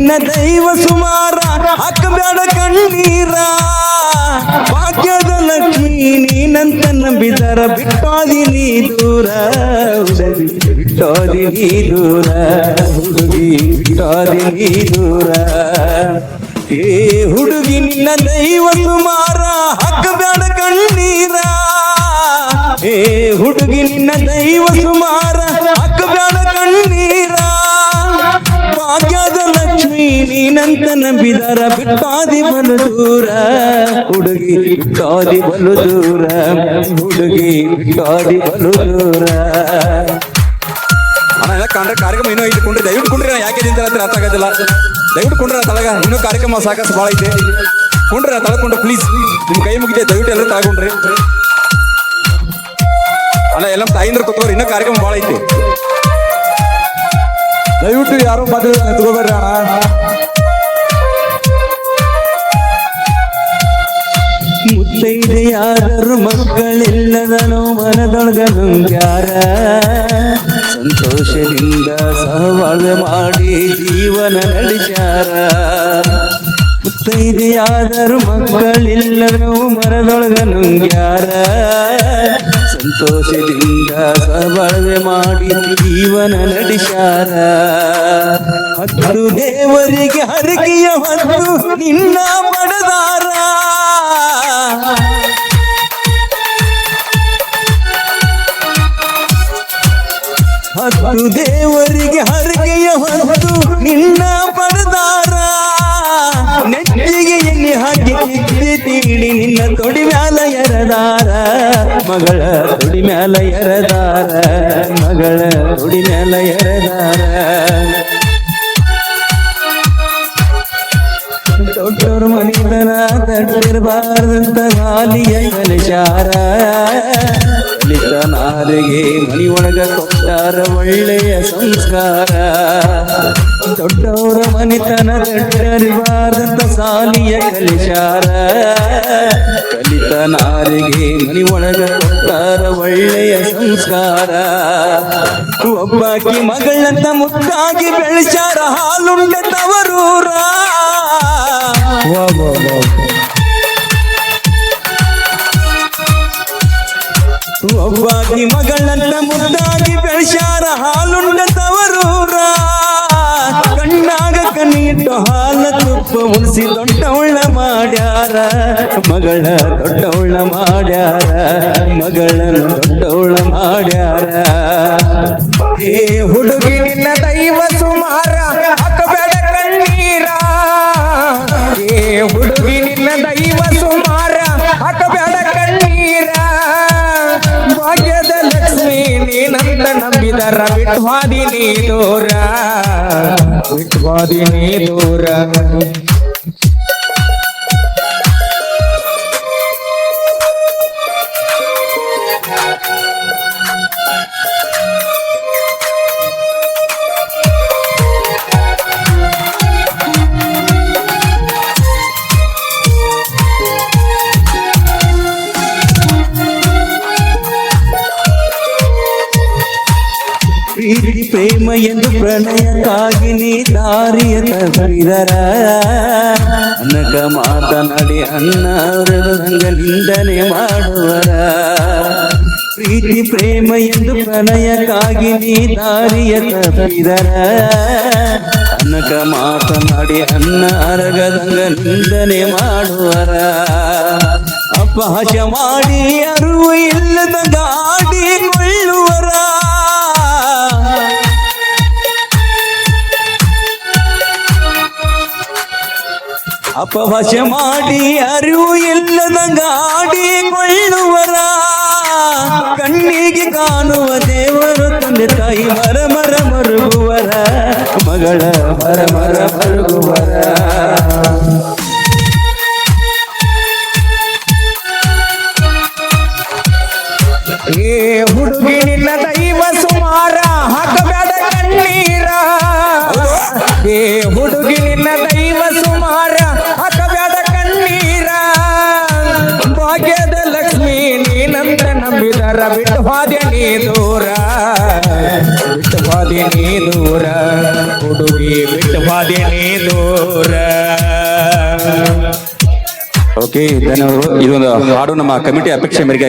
ನಿನ್ನ ದೈವ ಸುಮಾರ ಹಾಕಬೇಡ ಕಣ್ಣೀರ ಭಾಗ್ಯದ ಲಕ್ಷ್ಮಿ ನೀನಂತ ನಂಬಿದರ ಬಿಟ್ಟಾದಿ ನೀ ದೂರ ಹುಡುಗಿ ಬಿಟ್ಟಾದಿ ನೀ ದೂರ ಹುಡುಗಿ ಬಿಟ್ಟಾದಿ ನೀ ದೂರ ಏ ಹುಡುಗಿ ನಿನ್ನ ದೈವ ಸುಮಾರ ಹಾಕಬೇಡ ಕಣ್ಣೀರ ಏ ಹುಡುಗಿ ನಿನ್ನ ದೈವ ಸುಮಾರ ಹಾಕಬೇಡ ಕಣ್ಣೀರ ಭಾಗ್ಯದ ಲಕ್ಷ್ಮಿ ನೀನಂತ ನಂಬಿದರ ಬಿಟ್ಟಾದಿ ಬಲು ದೂರ ಹುಡುಗಿ ಬಿಟ್ಟಾದಿ ಬಲು ದೂರ ಹುಡುಗಿ ಬಿಟ್ಟಾದಿ ಬಲು ದೂರ ಅಣ್ಣ ಕಂಡ್ರೆ ಕಾರ್ಯಕ್ರಮ ಇನ್ನೂ ಐತಿ ಕುಂಡ್ರಿ ದಯವಿಟ್ಟು ಕುಂಡ್ರಿ ಯಾಕೆ ನಿಂತ ಅರ್ಥ ಆಗೋದಿಲ್ಲ ದಯವಿಟ್ಟು ಕುಂಡ್ರ ತಳಗ ಇನ್ನೂ ಕಾರ್ಯಕ್ರಮ ಸಾಕಷ್ಟು ಭಾಳ ಐತೆ ಕುಂಡ್ರಿ ತಳ್ಕೊಂಡು ಪ್ಲೀಸ್ ನಿಮ್ಮ ಕೈ ಮುಗಿದೆ ದಯವಿಟ್ಟು ಎಲ್ಲರೂ ತಗೊಂಡ್ರಿ ಅಲ್ಲ ಎಲ್ಲ ತಾಯಿಂದ್ರ ಕೂತ್ಕೋರಿ ಇನ್ನೂ ಕಾರ್ಯಕ್ರಮ ಭಾಳ ಐತಿ ದಯವಿಟ್ಟು ಯಾರು ಮದುವೆ ನಿಂತ್ಕೋಬೇಡ್ರಿ ಅಣ್ಣ ಮುತ್ತೈದೆಯಾದರೂ ಮಕ್ಕಳಿಲ್ಲದನು ಮನದೊಳಗ ನುಂಗ್ಯಾರ ಸಂತೋಷದಿಂದ ಸಹಬಾಳ್ವೆ ಮಾಡಿ ಜೀವನ ನಡೆಸ್ಯಾರ ಮುತ್ತೈದೆಯಾದರೂ ಮಕ್ಕಳಿಲ್ಲದನು ಮನದೊಳಗ ನುಂಗ್ಯಾರ ಸಂತೋಷದಿಂದ ಸಹಬಾಳ್ವೆ ಮಾಡಿ ಜೀವನ ನಡೆಸ್ಯಾರ ಹತ್ತು ದೇವರಿಗೆ ಹರಕೆಯ ಹೊತ್ತು ನಿನ್ನ ಪಡೆದಾರ ಹತ್ತು ದೇವರಿಗೆ ಹರಕೆಯ ಹೊತ್ತು ನಿನ್ನ ಪಡೆದಾರ ನೆಚ್ಚಿಗೆ ಎಣ್ಣೆ ಹಾಕಿ ಕಿತ್ತಿ ತೀಡಿ ನಿನ್ನ ತೊಡಿ ಮ್ಯಾಲ ಎರದಾರ ಮಗಳ ತೊಡಿ ಮ್ಯಾಲ ಎರದಾರ ಮಗಳ ತೊಡಿ ಮ್ಯಾಲ ಎರದಾರ ದೊಡ್ಡವ್ರ ಮನಿತನ ತಟ್ಟಿರಬಾರ್ದಂತ ಗಾಲಿಯ ಕಲಿಸಾರ ಕಲಿತನಾರಿಗೆ ಮನಿ ಒಳಗ ಕೊಟ್ಟಾರ ಒಳ್ಳೆಯ ಸಂಸ್ಕಾರ ದೊಡ್ಡವರ ಮನಿತನ ತಟ್ಟಿರಬಾರ್ದಂತ ಸಾಲಿಯ ಕಲಿಸಾರ ಕಲಿತನಾರಿಗೆ ಮನಿ ಒಳಗ ಕೊಟ್ಟಾರ ಒಳ್ಳೆಯ ಸಂಸ್ಕಾರ ಒಬ್ಬಾಕಿ ಮಗಳಂತ ಮುದ್ದಾಗಿ ಬೆಳೆಸಾರ ಹಾಲುಂಡೆ ತವರೂರ ಒಬ್ಬಾಕಿ ಮಗಳನ್ನ ಮುದ್ದಾಗಿ ಬೆಳೆಸಾರ ಹಾಲುಂಡ ತವರೂರ ಕಣ್ಣಾಗ ಕಣ್ಣಿಟ್ಟು ಹಾಲ ತುಪ್ಪ ಉಳಿಸಿ ದೊಡ್ಡವಳ ಮಾಡ್ಯಾರ ಮಗಳ ದೊಡ್ಡವಳ ಮಾಡ್ಯಾರ ಮಗಳನ್ನ ದೊಡ್ಡವಳ ಮಾಡ್ಯಾರ ಏ ಹುಡುಗಿ ನಿನ್ನ ದೈವ ಸುಮಾರ ಹಾಕಬೇಡ ಕಣ್ಣೀರ ಏ ಹುಡುಗಿ ನಿನ್ನ ದೈವ ಸುಮಾರ ಹಾಕಬೇಡ ಕಣ್ಣೀರ ಭಾಗ್ಯದ ಲಕ್ಷ್ಮಿ ನೀನಂತ ನಂಬಿದರ ಬಿಟ್ವಾದಿ ನೀ ದೂರ ಬಿಟ್ವಾದಿ ನೀ ದೂರ ಪ್ರೀತಿ ಪ್ರೇಮ ಎಂದು ಪ್ರಣಯಕ್ಕಾಗಿ ನೀ ದಾರಿಯ ತಪ್ಪಿದರ ಅನಕ ಮಾತನಾಡಿ ಅನ್ನವರಂಗ ನಿಂದನೆ ಮಾಡುವರ ಪ್ರೀತಿ ಪ್ರೇಮ ಎಂದು ಪ್ರಣಯಕ್ಕಾಗಿ ನೀ ದಾರಿಯ ತಪ್ಪಿದರ ಅನಕ ಮಾತನಾಡಿ ಅನ್ನ ಅರಗದಂಗ ನಿಂದನೆ ಮಾಡುವರ ಅಪಹಾಸ ಮಾಡಿ ಅರಿವು ಇಲ್ಲದ ಗಾಡಿ ಕೊಳ್ಳುವರ ಅಪಹಾಸ ಮಾಡಿ ಅರಿವು ಇಲ್ಲದ ಗಾಡಿ ಕೊಳ್ಳುವರ ಕಣ್ಣಿಗೆ ಕಾಣುವ ದೇವರು ತಂದೆ ತಾಯಿ ಮರ ಮರ ಮರುಗುವರ ಮಗಳ ಮರ ಮರ ಮರುಗುವರ ಏ ಹುಡುಗಿ ನಿನ್ನ ದೈವ ಸುಮಾರ ಹಾಕಬೇಡ ಕಣ್ಣೀರ ಏ ಹುಡುಗಿ ನಿನ್ನ ದೈವ ಸುಮಾರ ಹಾಕಬೇಡ ಕಣ್ಣೀರ ಭಾಗ್ಯದ ಲಕ್ಷ್ಮಿ ನೀನಂತ ನಂಬಿದರ ಬಿಟ್ಟು ಹಾದ್ಯ ನೀ ದೂರ ಬಿಟ್ಟು ಹಾದ್ಯ ಹಾದಿನಿ ದೂರ ಹುಡುಗಿ ಬಿಟ್ಟು ಹಾದಿನಿ ದೂರ. ಓಕೆ ಧನ್ಯವಾದಗಳು. ಇದೊಂದು ಹಾಡು ನಮ್ಮ ಕಮಿಟಿ ಅಪೇಕ್ಷೆ ಮೇರೆಗೆ